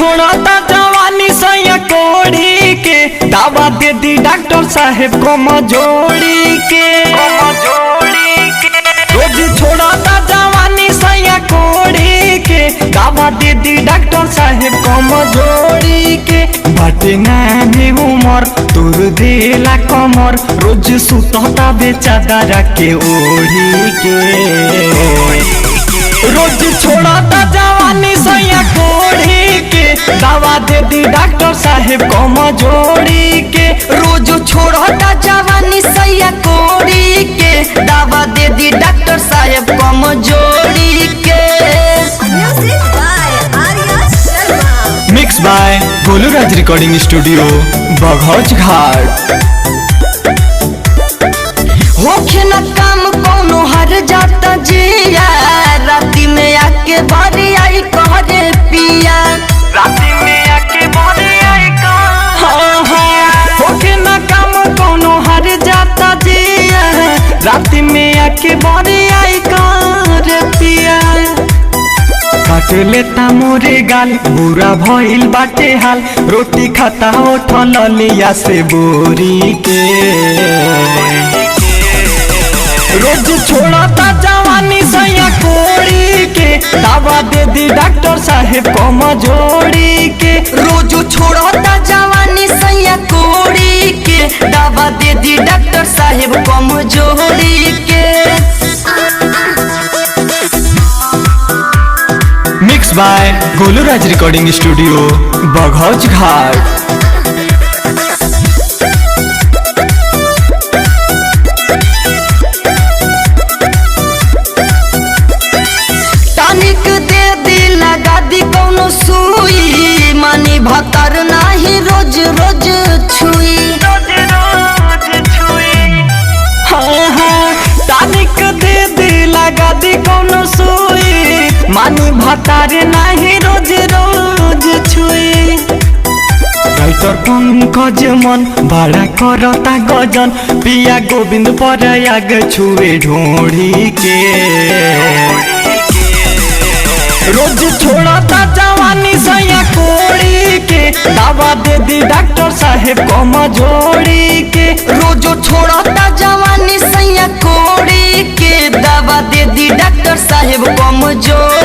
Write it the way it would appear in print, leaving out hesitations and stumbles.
छोड़ता जवानी सैया कोड़ी के, दवा दे दी डॉक्टर साहेब कमजोरी के। रोज छोड़ता जवानी सैया कोड़ी के, दवा दे दी डॉक्टर साहेब कमजोरी के। बाटे नानी उमर तोर देला कमर, रोज सुतता बेचारा के ओढ़ी के। रोज छोड़ता जवानी सैया कोड़ी के, दवा दे दी डॉक्टर साहेब कमजोरी के। रोज छोड़ता जवानी सैया कोड़ी के, दवा दे दी डॉक्टर साहेब कमजोरी के। Music by Arya Sharma. Mix by Goluraj recording studio Baghauch Ghat. होखे न काम कोनो हर जाता जिया, राती में आके बारी आई कहरे पिया। राती में आके बारी आई होखे न काम कोनो हर जाता जिया, राती में आके बारी आई कहरे पिया। काट लेता मोरे गाल, बुरा भइल बाटे हाल, रोटी खाता उठल लिया से बोरी के। रोज छोड़ता जवानी सैया कोड़ी के, दवा दे दी डॉक्टर साहेब कमजोरी के। रोज छोड़ता जवानी सैया कोड़ी के, दवा दे दी डॉक्टर साहेब कमजोरी के। Mix by Goluraj recording studio Baghauch Ghat. Tonic दे दी लगा दी कौनो सुई, मानी भतर नाही रोज रोज छुई। टानिक दे दी लगा दी कौनो सुई, मानी भतारे नाही रोज रोज छुई। राइटर पंकज मन बड़ा करता गजन, पिया गोविंद पर आग छुए ढोड़ी के। रोज छोड़ता जवानी सैया कोड़ी के, दवा दे दी डॉक्टर साहेब कमजोरी के। रोज छोड़ता जवानी सैया कोड़ी के, दवा दे दी डॉक्टर साहेब कमजोरी